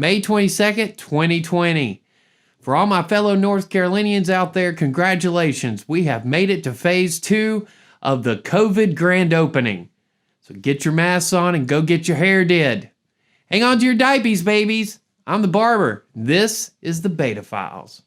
May 22nd, 2020. For all my fellow North Carolinians out there, congratulations. We have made it to phase 2 of the COVID grand opening. So get your masks on and go get your hair did. Hang on to your diapies, babies. I'm the barber. This is the BetaFiles.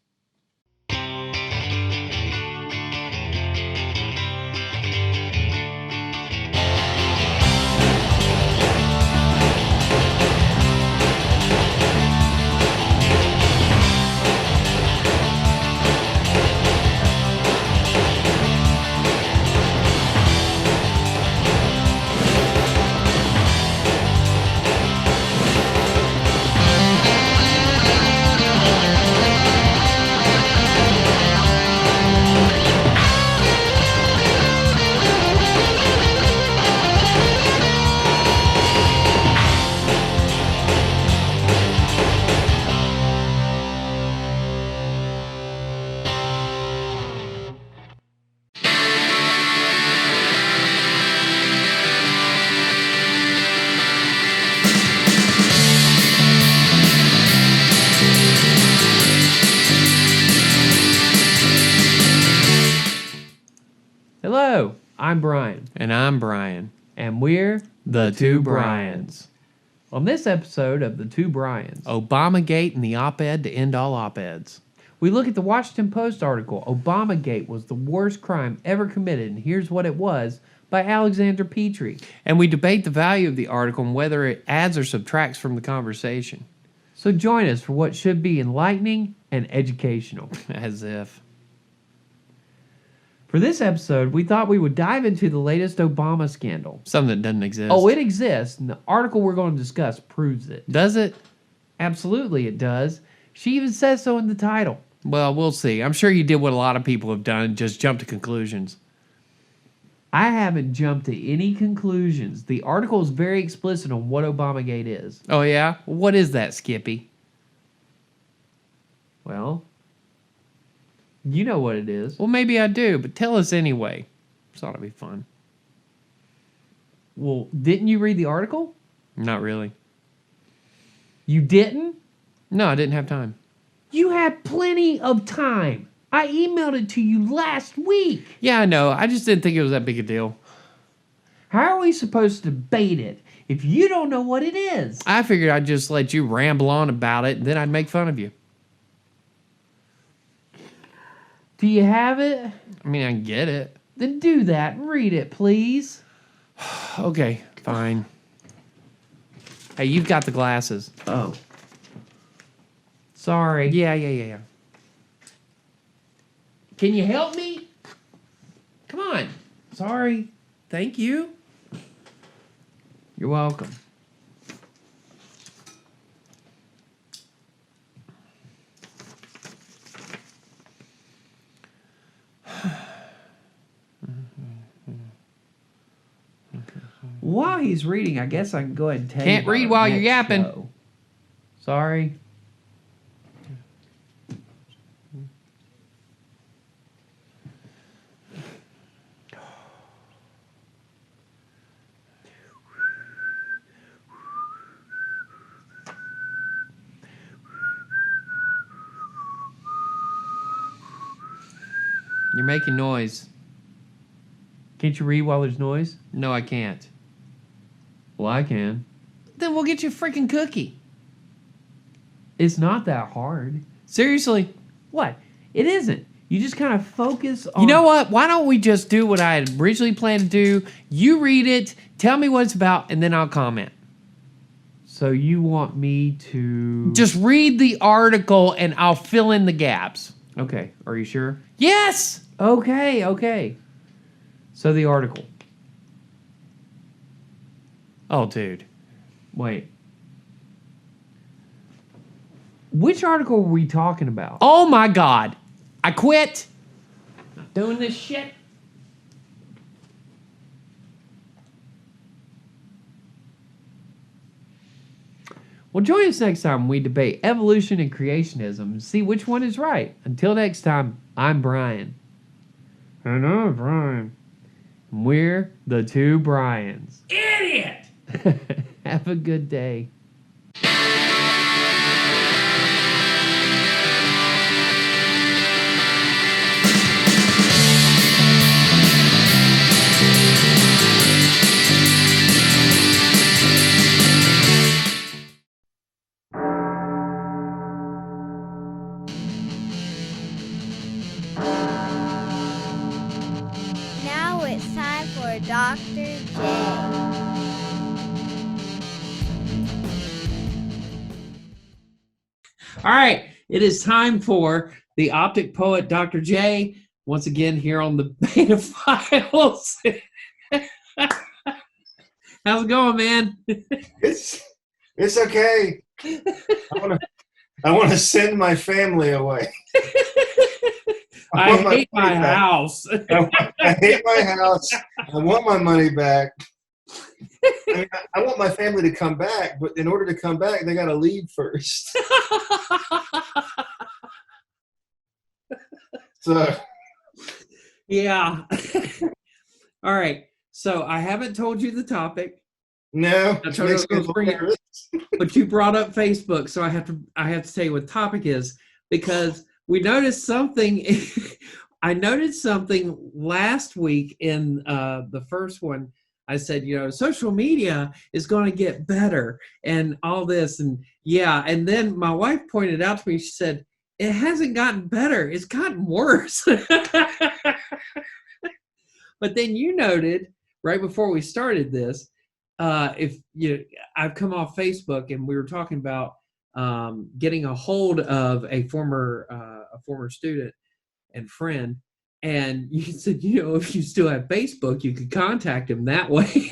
Hello, I'm Brian. And I'm Brian. And we're The Two Brians. On this episode of The Two Brians, Obamagate and the op-ed to end all op-eds. we look at the Washington Post article, Obamagate was the worst crime ever committed, and here's what it was, by Alexander Petrie. And we debate the value of the article and whether it adds or subtracts from the conversation. So join us for what should be enlightening and educational. As if. For this episode, we thought we would dive into the latest Obama scandal. Something that doesn't exist. Oh, it exists, and the article we're going to discuss proves it. Does it? Absolutely it does. She even says so in the title. Well, we'll see. I'm sure you did what a lot of people have done and just jumped to conclusions. I haven't jumped to any conclusions. The article is very explicit on what Obamagate is. Oh, yeah? What is that, Skippy? Well, you know what it is. Well, maybe I do, but tell us anyway. This ought to be fun. Well, didn't you read the article? Not really. You didn't? No, I didn't have time. You had plenty of time. I emailed it to you last week. Yeah, I know. I just didn't think it was that big a deal. How are we supposed to debate it if you don't know what it is? I figured I'd just let you ramble on about it, and then I'd make fun of you. Do you have it? I mean, I get it. Then do that. Read it, please. Okay, fine. Hey, you've got the glasses. Oh. Sorry. Yeah. Can you help me? Come on. Sorry. Thank you. You're welcome. While he's reading, I guess I can go ahead and tell you. Can't about read our while you're next yapping. show. Sorry. You're making noise. Can't you read while there's noise? No, I can't. Well, I can. Then we'll get you a freaking cookie. It's not that hard. Seriously. What? It isn't. You just kind of focus on... You know what? Why don't we just do what I had originally planned to do? You read it, tell me what it's about, and then I'll comment. So you want me to... Just read the article, and I'll fill in the gaps. Okay. Are you sure? Yes! Okay. So the article. Oh, dude. Wait. Which article were we talking about? Oh, my God. I quit. Not doing this shit. Well, join us next time when we debate evolution and creationism and see which one is right. Until next time, I'm Brian. And I'm Brian. And we're the Two Brians. Idiot! Have a good day. for Dr. J. All right, it is time for the Optic Poet, Dr. J. Once again, here on the BetaFiles. How's it going, man? It's okay. I want to send my family away. I want hate my money back. house. I hate my house. I want my money back. I want my family to come back, but in order to come back, they got to leave first. So, Yeah. All right. So I haven't told you the topic, no, I it told you makes I me was a bringing- little nervous. but you brought up Facebook, so I have to tell you what the topic is, because we noticed something. I noticed something last week in the first one. I said, social media is going to get better and all this, and yeah. And then my wife pointed out to me. She said, "It hasn't gotten better; it's gotten worse." But then you noted right before we started this, I've come off Facebook, and we were talking about getting a hold of a former student and friend, and you said, if you still have Facebook, you could contact him that way.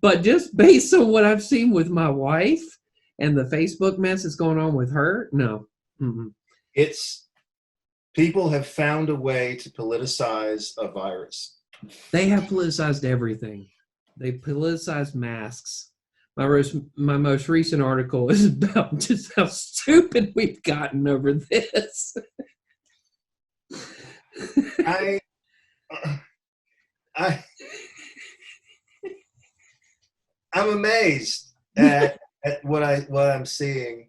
But just based on what I've seen with my wife and the Facebook mess that's going on with her, no. Mm-mm. People have found a way to politicize a virus. They have politicized everything. They politicized masks. My most recent article is about just how stupid we've gotten over this. I'm amazed at what I'm seeing,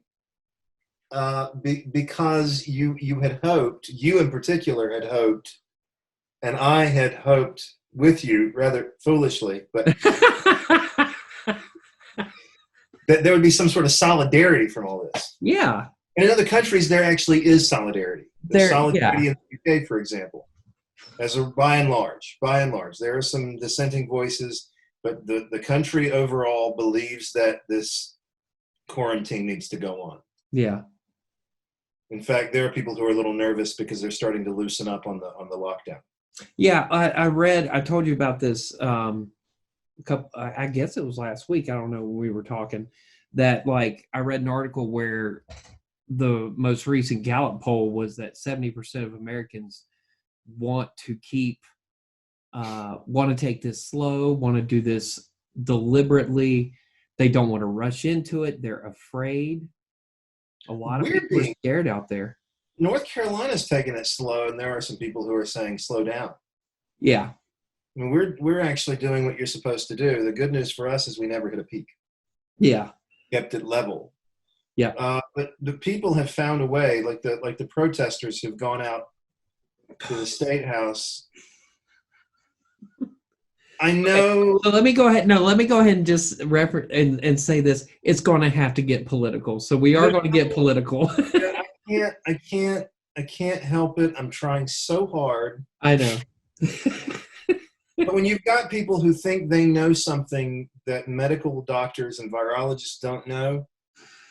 because you had hoped, you in particular had hoped, and I had hoped with you, rather foolishly, but that there would be some sort of solidarity from all this. Yeah. And in other countries, there actually is solidarity. There's solidarity in the UK, for example, by and large. There are some dissenting voices, but the country overall believes that this quarantine needs to go on. Yeah. In fact, there are people who are a little nervous because they're starting to loosen up on the lockdown. Yeah, I told you about this I guess it was last week. I don't know when we were talking that, I read an article where the most recent Gallup poll was that 70% of Americans want to take this slow, want to do this deliberately. They don't want to rush into it. They're afraid. A lot of people are scared out there. North Carolina's taking it slow, and there are some people who are saying slow down. Yeah. I mean, we're actually doing what you're supposed to do. The good news for us is we never hit a peak. Yeah. Kept it level. Yeah. But the people have found a way, like the protesters who've gone out to the State House. I know. So let me go ahead and just reference and say this. It's going to have to get political. So we are going to get political. I can't help it. I'm trying so hard. I know. But when you've got people who think they know something that medical doctors and virologists don't know,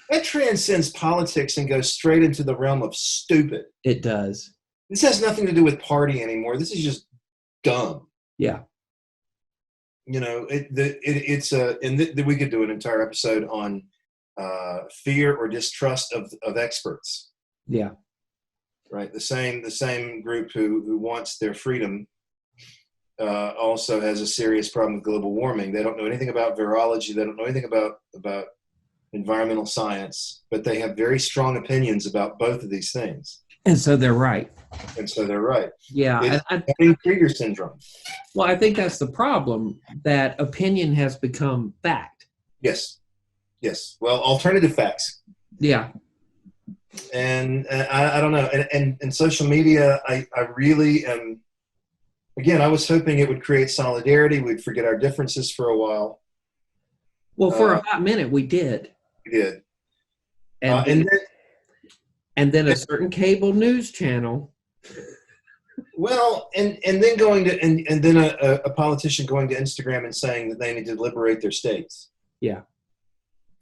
that transcends politics and goes straight into the realm of stupid. It does. This has nothing to do with party anymore. This is just dumb. Yeah. We could do an entire episode on fear or distrust of experts. Yeah. Right. The same group who wants their freedom also has a serious problem with global warming. They don't know anything about virology. They don't know anything about environmental science, but they have very strong opinions about both of these things. And so they're right. Yeah. It's Krieger syndrome. Well, I think that's the problem, that opinion has become fact. Yes. Well, alternative facts. Yeah. And I don't know. And social media, I really am. Again, I was hoping it would create solidarity. We'd forget our differences for a while. Well, for a hot minute, we did. We did. And then a certain cable news channel Well, and then going to and then a politician going to Instagram and saying that they need to liberate their states. Yeah.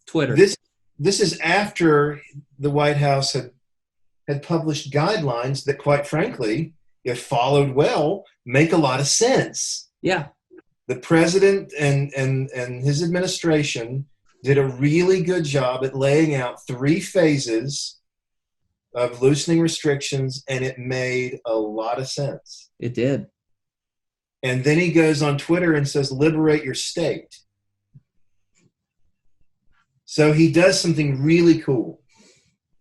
Twitter. This is after the White House had published guidelines that, quite frankly, if followed well, make a lot of sense. Yeah. The president and his administration did a really good job at laying out 3 phases of loosening restrictions, and it made a lot of sense. It did. And then he goes on Twitter and says, liberate your state. So he does something really cool.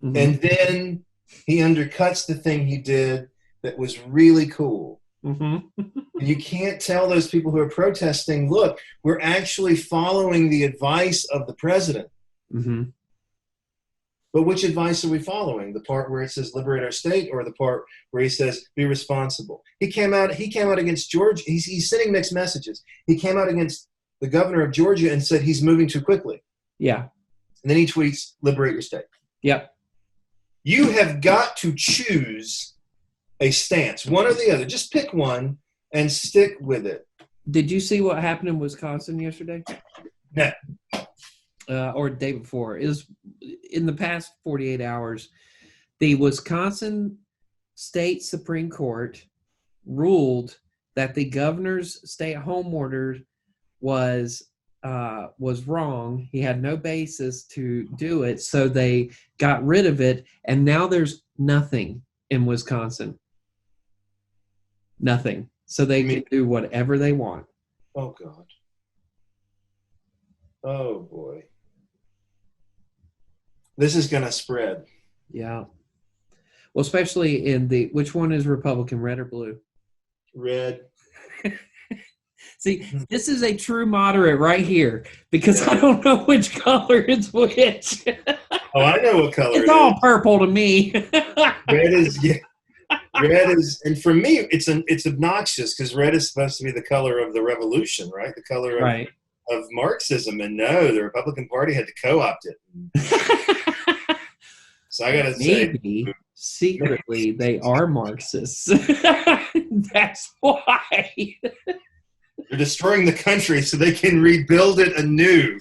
Mm-hmm. And then he undercuts the thing he did that was really cool. Mm-hmm. And you can't tell those people who are protesting, look, we're actually following the advice of the president. Mm-hmm. But which advice are we following? The part where it says liberate our state, or the part where he says be responsible? He came out against Georgia. He's sending mixed messages. He came out against the governor of Georgia and said he's moving too quickly. Yeah. And then he tweets, liberate your state. Yep. You have got to choose a stance, one or the other. Just pick one and stick with it. Did you see what happened in Wisconsin yesterday? No. Or the day before? It was in the past 48 hours. The Wisconsin State Supreme Court ruled that the governor's stay-at-home order was wrong. He had no basis to do it, so they got rid of it, and now there's nothing in Wisconsin. Nothing. So they can do whatever they want. Oh, God. Oh, boy. This is going to spread. Yeah. Well, especially in which one is Republican, red or blue? Red. See, this is a true moderate right here, because I don't know which color is which. Oh, I know what color it's all purple to me. Red is, and for me, it's obnoxious because red is supposed to be the color of the revolution, right? The color of, right. of Marxism, and no, the Republican Party had to co-opt it. So I got to say, maybe secretly they are Marxists. That's why. They're destroying the country so they can rebuild it anew.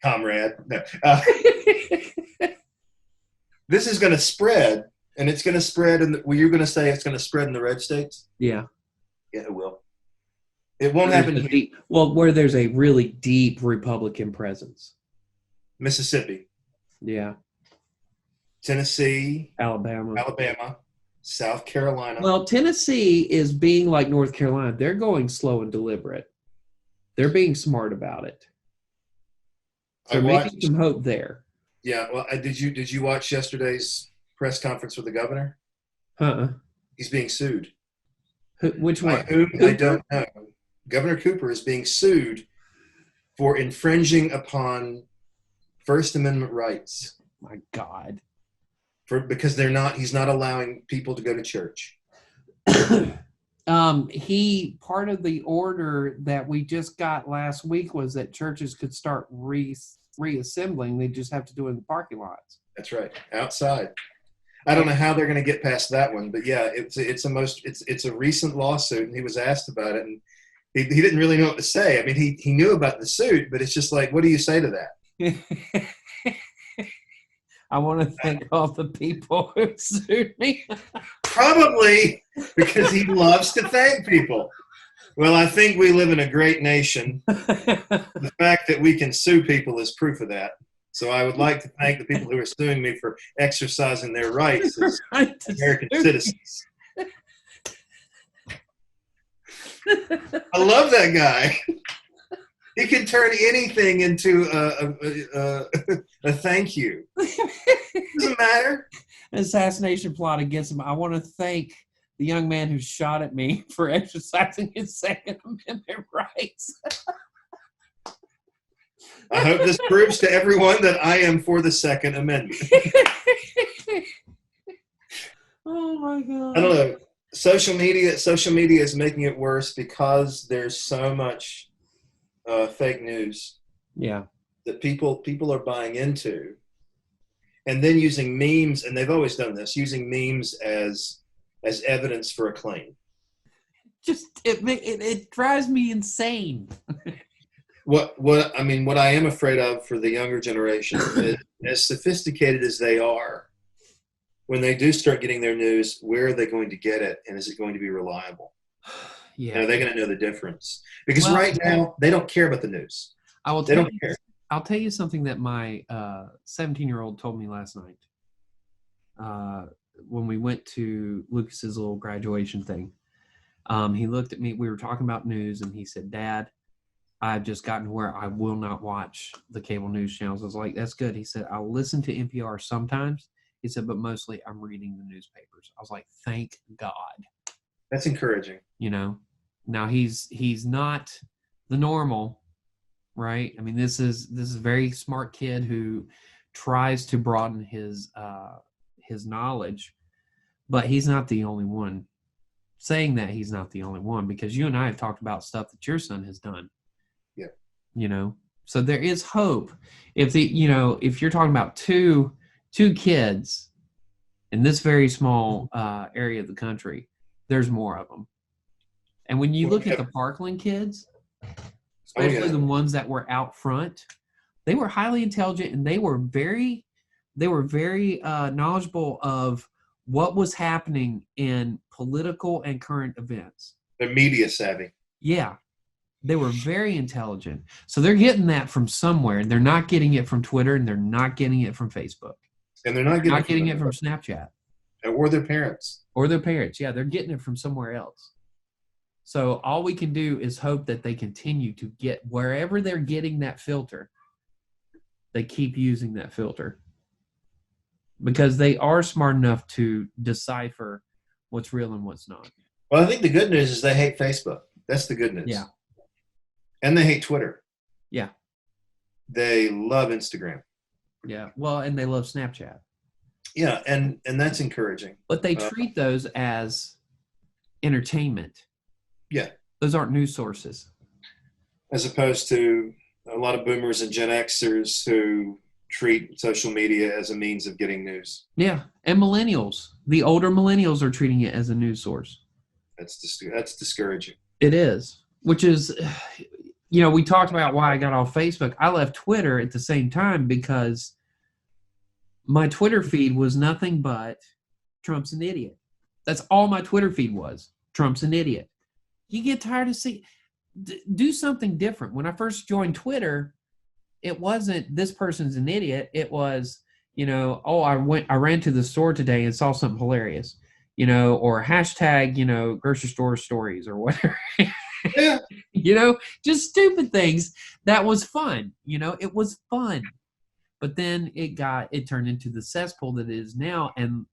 Comrade. No. This is going to spread, and it's going to spread. You're going to say it's going to spread in the red states? Yeah. Yeah, it will. It won't happen here. Where there's a really deep Republican presence. Mississippi. Yeah. Tennessee. Alabama. South Carolina. Well, Tennessee is being like North Carolina. They're going slow and deliberate. They're being smart about it. So maybe some hope there. Yeah. Well, did you watch yesterday's press conference with the governor? He's being sued. Which one? By whom? I don't know. Governor Cooper is being sued for infringing upon First Amendment rights. My God. Because he's not allowing people to go to church. Part of the order that we just got last week was that churches could start reassembling. They just have to do it in the parking lots. That's right. Outside. I don't know how they're going to get past that one, but yeah, it's a recent lawsuit, and he was asked about it, and he didn't really know what to say. I mean, he knew about the suit, but it's just like, what do you say to that? I want to thank all the people who sued me. Probably because he loves to thank people. Well, I think we live in a great nation. The fact that we can sue people is proof of that. So I would like to thank the people who are suing me for exercising their rights as American citizens. I love that guy. He can turn anything into a thank you. Doesn't matter. Assassination plot against him. I want to thank the young man who shot at me for exercising his Second Amendment rights. I hope this proves to everyone that I am for the Second Amendment. Oh my God. I don't know. Social media is making it worse because there's so much fake news. Yeah. That people are buying into. and then using memes, and they've always done this, using memes as evidence for a claim. Just it drives me insane. What I am afraid of for the younger generation is, as sophisticated as they are, when they do start getting their news, where are they going to get it, and is it going to be reliable? Yeah. And are they going to know the difference? Because right now they don't care about the news. They don't care. I'll tell you something that my 17-year-old told me last night when we went to Lucas's little graduation thing. He looked at me. We were talking about news, and he said, "Dad, I've just gotten to where I will not watch the cable news channels." I was like, "That's good." He said, "I'll listen to NPR sometimes." He said, "But mostly I'm reading the newspapers." I was like, "Thank God." That's encouraging. You know, now he's not the normal, right? I mean, this is a very smart kid who tries to broaden his knowledge, but he's not the only one. Saying that, he's not the only one, because you and I have talked about stuff that your son has done. Yeah. You know, so there is hope. If you're talking about two kids in this very small area of the country, there's more of them. And when you look at the Parkland kids, especially the ones that were out front, they were highly intelligent, and they were very knowledgeable of what was happening in political and current events. They're media savvy. Yeah. They were very intelligent. So they're getting that from somewhere, and they're not getting it from Twitter, and they're not getting it from Facebook. And they're not getting it from Snapchat. Or their parents. Or their parents. Yeah, they're getting it from somewhere else. So all we can do is hope that they continue to get wherever they're getting that filter, they keep using that filter. Because they are smart enough to decipher what's real and what's not. Well, I think the good news is they hate Facebook. That's the good news. Yeah. And they hate Twitter. Yeah. They love Instagram. Yeah. Well, and they love Snapchat. Yeah, and that's encouraging. But they treat those as entertainment. Yeah. Those aren't news sources. As opposed to a lot of boomers and Gen Xers who treat social media as a means of getting news. Yeah, and millennials. The older millennials are treating it as a news source. That's discouraging. It is, which is, we talked about why I got off Facebook. I left Twitter at the same time because my Twitter feed was nothing but Trump's an idiot. That's all my Twitter feed was. Trump's an idiot. You get tired of seeing, do something different. When I first joined Twitter, it wasn't this person's an idiot. It was, I ran to the store today and saw something hilarious, or hashtag, grocery store stories or whatever. Yeah. Just stupid things. That was fun. It was fun. But then it turned into the cesspool that it is now. And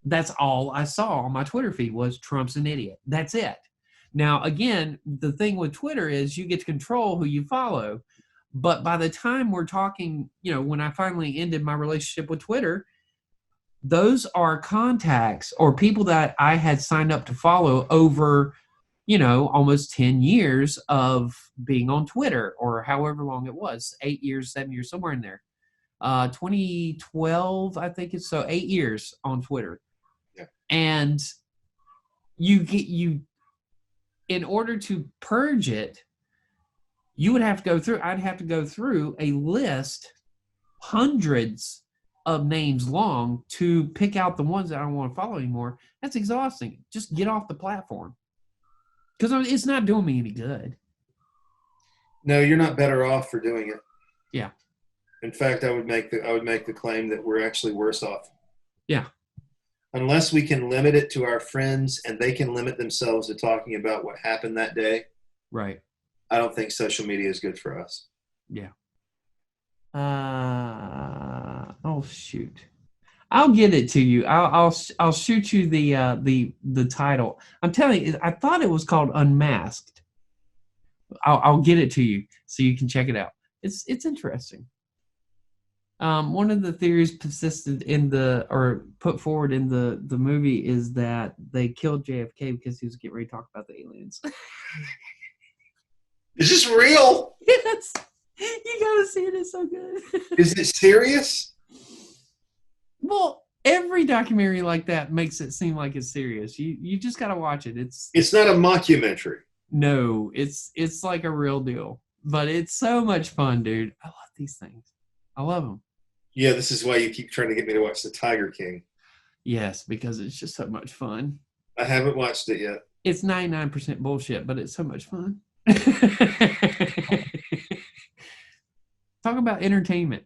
that's all I saw on my Twitter feed was Trump's an idiot. That's it. Now, again, the thing with Twitter is you get to control who you follow. But by the time we're talking, when I finally ended my relationship with Twitter, those are contacts or people that I had signed up to follow over, almost 10 years of being on Twitter, or however long it was, 8 years, 7 years, somewhere in there. 2012, I think it's so 8 years on Twitter. Yeah. And in order to purge it, I'd have to go through a list, hundreds of names long, to pick out the ones that I don't want to follow anymore. That's exhausting. Just get off the platform. Because it's not doing me any good. No, you're not better off for doing it. Yeah. In fact, I would make the claim that we're actually worse off. Yeah. Unless we can limit it to our friends and they can limit themselves to talking about what happened that day. Right. I don't think social media is good for us. Yeah. Shoot. I'll get it to you. I'll shoot you the title. I'm telling you, I thought it was called Unmasked. I'll get it to you so you can check it out. It's interesting. One of the theories persisted put forward in the movie is that they killed JFK because he was getting ready to talk about the aliens. Is this real? Yes. You gotta see it. It's so good. Is it serious? Well, every documentary like that makes it seem like it's serious. You just got to watch it. It's not a mockumentary. No, it's like a real deal. But it's so much fun, dude. I love these things. I love them. Yeah, this is why you keep trying to get me to watch The Tiger King. Yes, because it's just so much fun. I haven't watched it yet. It's 99% bullshit, but it's so much fun. Talk about entertainment.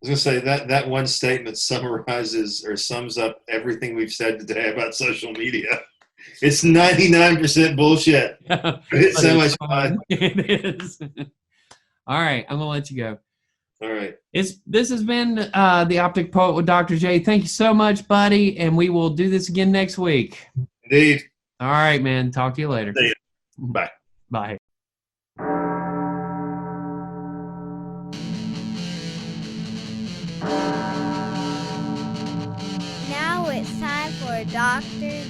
I was going to say that one statement summarizes or sums up everything we've said today about social media. It's 99% bullshit. Yeah, it's so much fun. It is. All right, I'm going to let you go. All right. This has been The Optic Poet with Dr. J. Thank you so much, buddy, and we will do this again next week. Indeed. All right, man. Talk to you later. See you. Bye. Bye. Now it's time for Dr. J.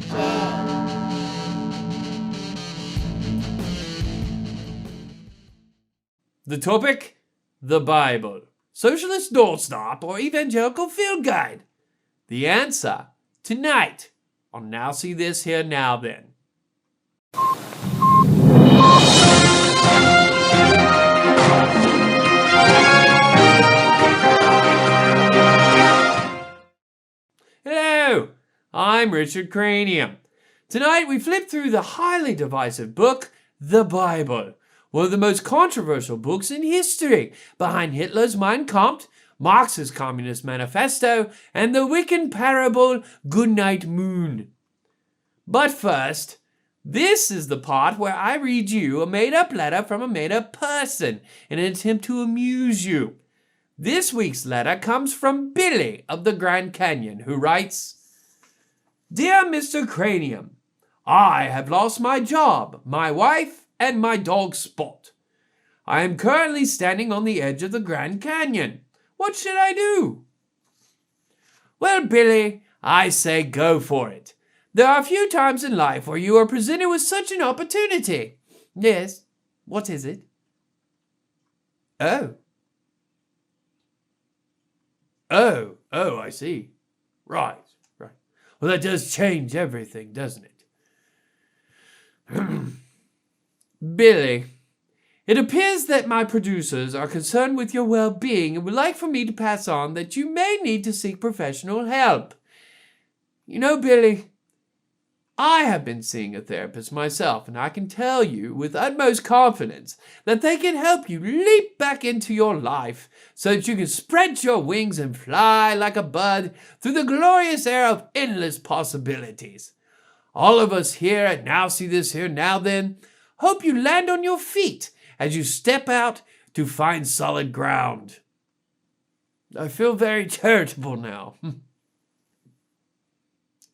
The topic? The Bible. Socialist doorstop or evangelical field guide? The answer tonight on Now See This Here Now Then. Hello, I'm Richard Cranium. Tonight we flip through the highly divisive book, the Bible, one of the most controversial books in history, behind Hitler's Mein Kampf, Marx's Communist Manifesto, and the Wiccan parable Goodnight Moon. But first, this is the part where I read you a made-up letter from a made-up person in an attempt to amuse you. This week's letter comes from Billy of the Grand Canyon, who writes, Dear Mr. Cranium, I have lost my job, my wife, and my dog Spot. I am currently standing on the edge of the Grand Canyon. What should I do? Well, Billy, I say go for it. There are a few times in life where you are presented with such an opportunity. Yes, what is it? Oh, I see. Right. Well, that does change everything, doesn't it? Billy, it appears that my producers are concerned with your well-being and would like for me to pass on that you may need to seek professional help. You know, Billy, I have been seeing a therapist myself, and I can tell you with utmost confidence that they can help you leap back into your life so that you can spread your wings and fly like a bird through the glorious air of endless possibilities. All of us here at Now See This Here Now Then hope you land on your feet as you step out to find solid ground. I feel very charitable now.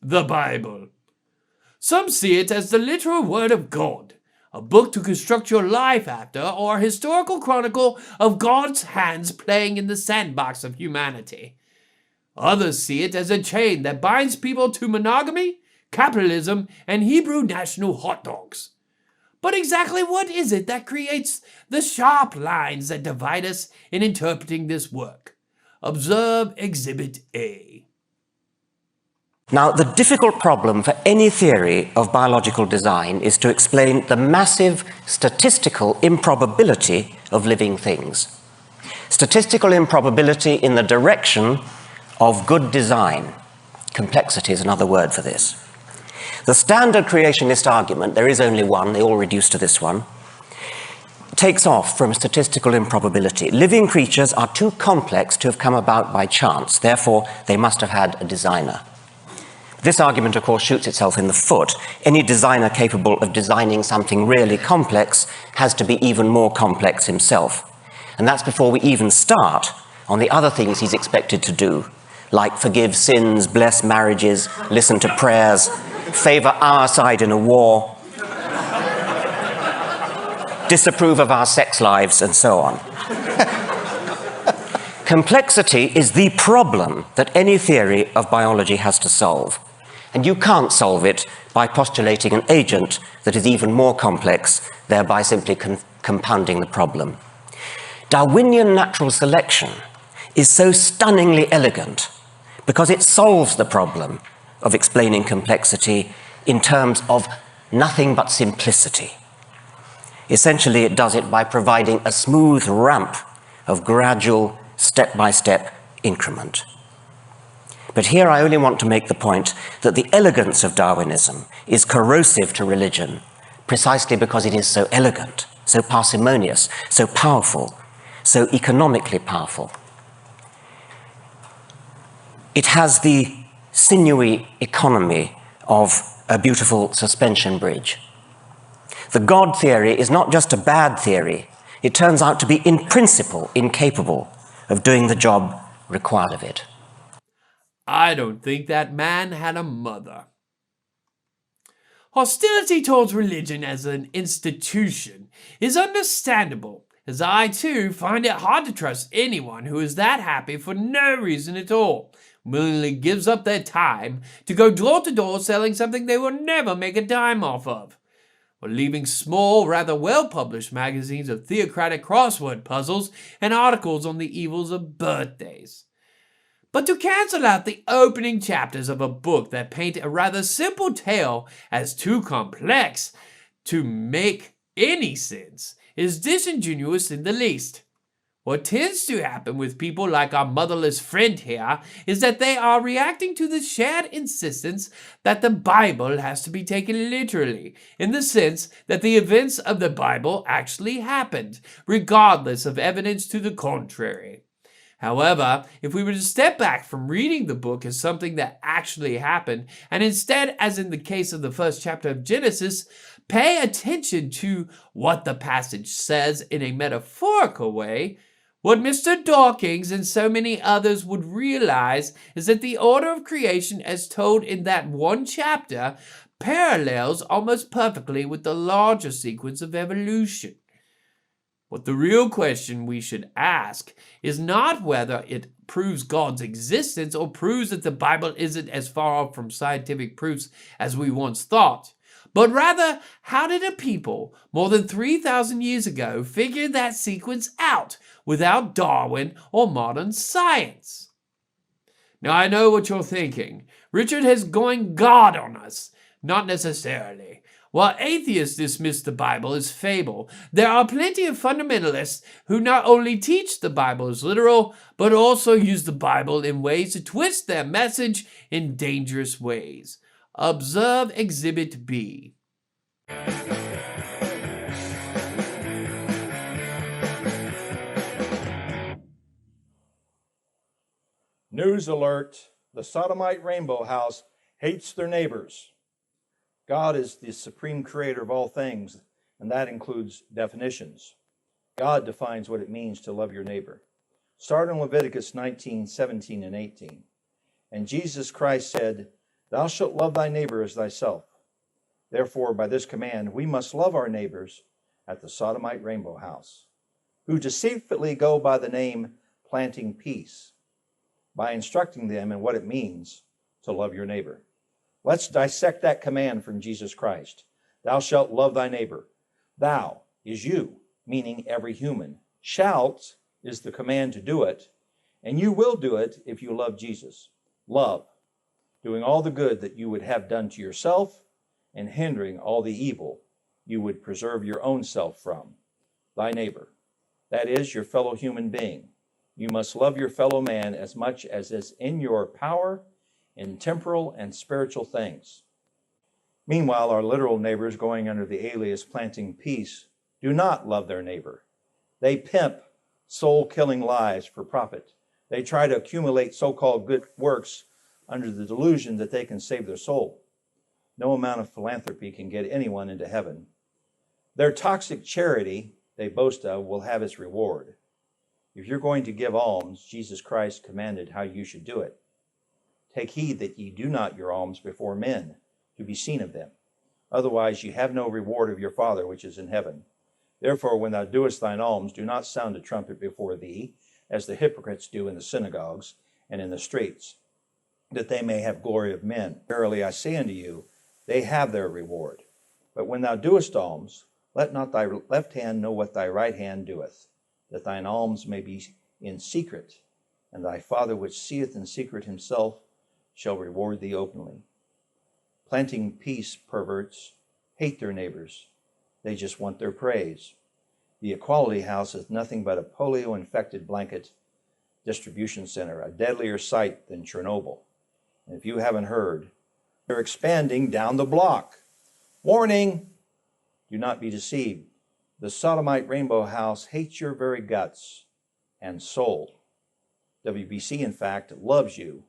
The Bible. Some see it as the literal word of God, a book to construct your life after, or a historical chronicle of God's hands playing in the sandbox of humanity. Others see it as a chain that binds people to monogamy, capitalism, and Hebrew national hot dogs. But exactly what is it that creates the sharp lines that divide us in interpreting this work? Observe Exhibit A. Now, the difficult problem for any theory of biological design is to explain the massive statistical improbability of living things. Statistical improbability in the direction of good design. Complexity is another word for this. The standard creationist argument, there is only one, they all reduce to this one, takes off from statistical improbability. Living creatures are too complex to have come about by chance, therefore they must have had a designer. This argument, of course, shoots itself in the foot. Any designer capable of designing something really complex has to be even more complex himself. And that's before we even start on the other things he's expected to do, like forgive sins, bless marriages, listen to prayers, favor our side in a war, disapprove of our sex lives, and so on. Complexity is the problem that any theory of biology has to solve. And you can't solve it by postulating an agent that is even more complex, thereby simply compounding the problem. Darwinian natural selection is so stunningly elegant because it solves the problem of explaining complexity in terms of nothing but simplicity. Essentially, it does it by providing a smooth ramp of gradual, step-by-step increment. But here I only want to make the point that the elegance of Darwinism is corrosive to religion, precisely because it is so elegant, so parsimonious, so powerful, so economically powerful. It has the sinewy economy of a beautiful suspension bridge. The God theory is not just a bad theory. It turns out to be in principle incapable of doing the job required of it. I don't think that man had a mother. Hostility towards religion as an institution is understandable, as I too find it hard to trust anyone who is that happy for no reason at all, willingly gives up their time to go door to door selling something they will never make a dime off of, or leaving small, rather well-published magazines of theocratic crossword puzzles and articles on the evils of birthdays. But to cancel out the opening chapters of a book that paint a rather simple tale as too complex to make any sense is disingenuous in the least. What tends to happen with people like our motherless friend here is that they are reacting to the shared insistence that the Bible has to be taken literally, in the sense that the events of the Bible actually happened, regardless of evidence to the contrary. However, if we were to step back from reading the book as something that actually happened, and instead, as in the case of the first chapter of Genesis, pay attention to what the passage says in a metaphorical way, what Mr. Dawkins and so many others would realize is that the order of creation as told in that one chapter parallels almost perfectly with the larger sequence of evolution. What the real question we should ask is not whether it proves God's existence or proves that the Bible isn't as far off from scientific proofs as we once thought, but rather, how did a people more than 3,000 years ago figure that sequence out without Darwin or modern science? Now, I know what you're thinking. Richard has going God on us. Not necessarily. While atheists dismiss the Bible as fable, there are plenty of fundamentalists who not only teach the Bible as literal, but also use the Bible in ways to twist their message in dangerous ways. Observe Exhibit B. News alert, the sodomite rainbow house hates their neighbors. God is the supreme creator of all things, and that includes definitions. God defines what it means to love your neighbor. Start in Leviticus 19, 17, and 18. And Jesus Christ said, "Thou shalt love thy neighbor as thyself." Therefore, by this command, we must love our neighbors at the sodomite rainbow house, who deceitfully go by the name planting peace, by instructing them in what it means to love your neighbor. Let's dissect that command from Jesus Christ. Thou shalt love thy neighbor. Thou is you, meaning every human. Shalt is the command to do it, and you will do it if you love Jesus. Love, doing all the good that you would have done to yourself and hindering all the evil you would preserve your own self from. Thy neighbor, that is your fellow human being. You must love your fellow man as much as is in your power in temporal and spiritual things. Meanwhile, our literal neighbors going under the alias planting peace do not love their neighbor. They pimp soul-killing lies for profit. They try to accumulate so-called good works under the delusion that they can save their soul. No amount of philanthropy can get anyone into heaven. Their toxic charity they boast of will have its reward. If you're going to give alms, Jesus Christ commanded how you should do it. Take heed that ye do not your alms before men, to be seen of them. Otherwise ye have no reward of your Father which is in heaven. Therefore, when thou doest thine alms, do not sound a trumpet before thee, as the hypocrites do in the synagogues and in the streets, that they may have glory of men. Verily I say unto you, they have their reward. But when thou doest alms, let not thy left hand know what thy right hand doeth, that thine alms may be in secret, and thy Father which seeth in secret himself shall reward thee openly. Planting peace perverts hate their neighbors. They just want their praise. The Equality House is nothing but a polio-infected blanket distribution center, a deadlier sight than Chernobyl. And if you haven't heard, they're expanding down the block. Warning! Do not be deceived. The sodomite Rainbow House hates your very guts and soul. WBC, in fact, loves you.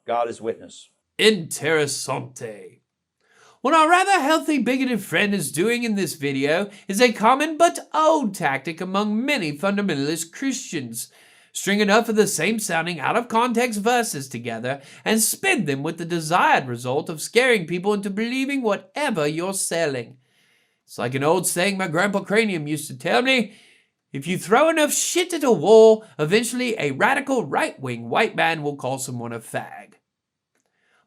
God is witness. Interessante. What our rather healthy bigoted friend is doing in this video is a common but old tactic among many fundamentalist Christians. String enough of the same sounding out of context verses together and spin them with the desired result of scaring people into believing whatever you're selling. It's like an old saying my grandpa Cranium used to tell me: if you throw enough shit at a wall, eventually a radical right-wing white man will call someone a fag.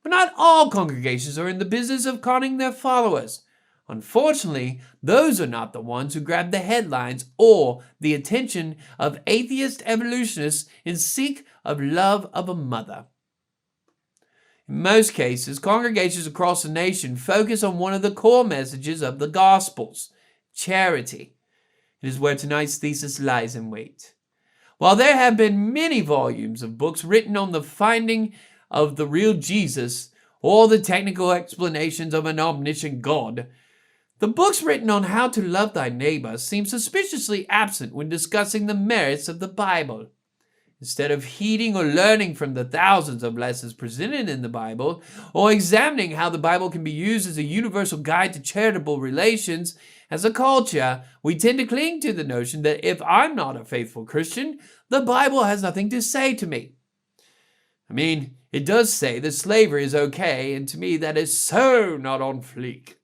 But not all congregations are in the business of conning their followers. Unfortunately, those are not the ones who grab the headlines or the attention of atheist evolutionists in seek of love of a mother. In most cases, congregations across the nation focus on one of the core messages of the Gospels: charity. It is where tonight's thesis lies in wait. While there have been many volumes of books written on the finding of the real Jesus or the technical explanations of an omniscient God, the books written on how to love thy neighbor seem suspiciously absent when discussing the merits of the Bible. Instead of heeding or learning from the thousands of lessons presented in the Bible, or examining how the Bible can be used as a universal guide to charitable relations, as a culture, we tend to cling to the notion that if I'm not a faithful Christian, the Bible has nothing to say to me. I mean, it does say that slavery is okay, and to me that is so not on fleek.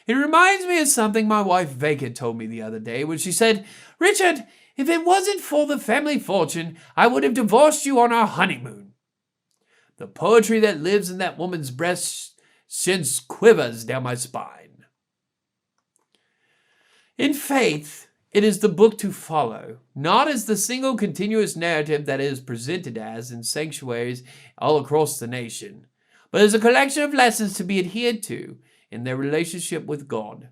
It reminds me of something my wife Vacant told me the other day when she said, "Richard, if it wasn't for the family fortune, I would have divorced you on our honeymoon." The poetry that lives in that woman's breast sends quivers down my spine. In faith, it is the book to follow, not as the single continuous narrative that it is presented as in sanctuaries all across the nation, but as a collection of lessons to be adhered to in their relationship with God.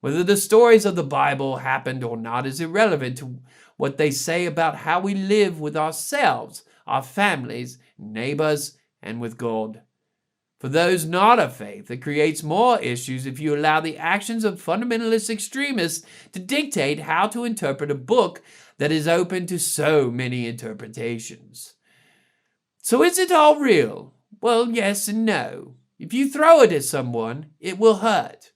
Whether the stories of the Bible happened or not is irrelevant to what they say about how we live with ourselves, our families, neighbors, and with God. For those not of faith, it creates more issues if you allow the actions of fundamentalist extremists to dictate how to interpret a book that is open to so many interpretations. So is it all real? Well, yes and no. If you throw it at someone, it will hurt.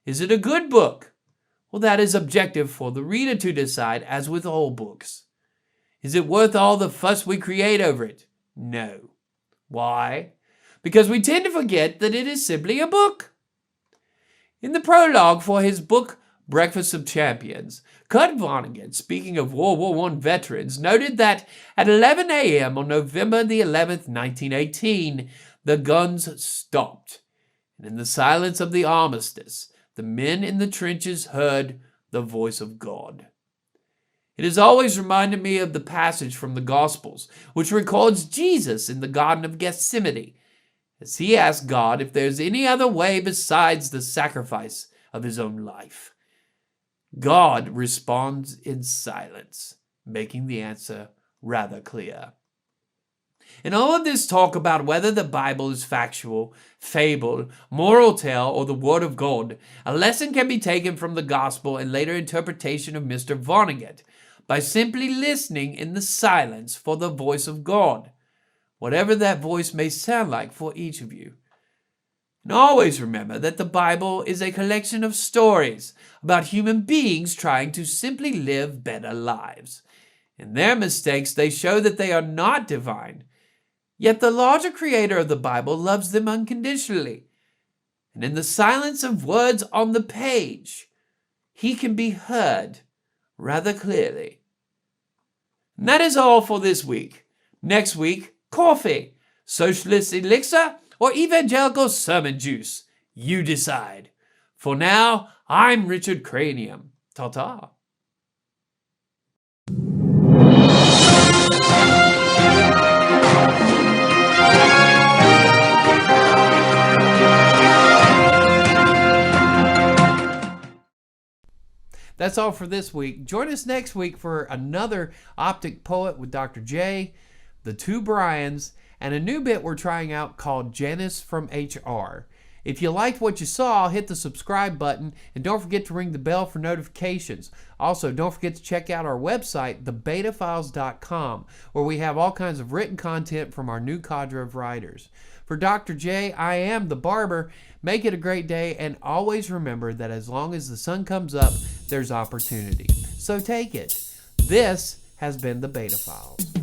Is it a good book? Well, that is objective for the reader to decide, as with all books. Is it worth all the fuss we create over it? No. Why? Because we tend to forget that it is simply a book. In the prologue for his book, Breakfast of Champions, Kurt Vonnegut, speaking of World War I veterans, noted that at 11 a.m. on November the 11th, 1918, the guns stopped, and in the silence of the armistice, the men in the trenches heard the voice of God. It has always reminded me of the passage from the Gospels, which records Jesus in the Garden of Gethsemane, as he asked God if there's any other way besides the sacrifice of his own life. God responds in silence, making the answer rather clear. In all of this talk about whether the Bible is factual, fable, moral tale, or the Word of God, a lesson can be taken from the Gospel and later interpretation of Mr. Vonnegut by simply listening in the silence for the voice of God, whatever that voice may sound like for each of you. And always remember that the Bible is a collection of stories about human beings trying to simply live better lives. In their mistakes, they show that they are not divine. Yet the larger creator of the Bible loves them unconditionally. And in the silence of words on the page, he can be heard rather clearly. And that is all for this week. Next week, coffee, socialist elixir, or evangelical sermon juice. You decide. For now, I'm Richard Cranium. Ta-ta. That's all for this week. Join us next week for another Optic Poet with Dr. J, the two Brians, and a new bit we're trying out called Janice from HR. If you liked what you saw, hit the subscribe button and don't forget to ring the bell for notifications. Also, don't forget to check out our website, thebetafiles.com, where we have all kinds of written content from our new cadre of writers. For Dr. J, I am the barber. Make it a great day, and always remember that as long as the sun comes up, there's opportunity. So take it. This has been the Beta Files.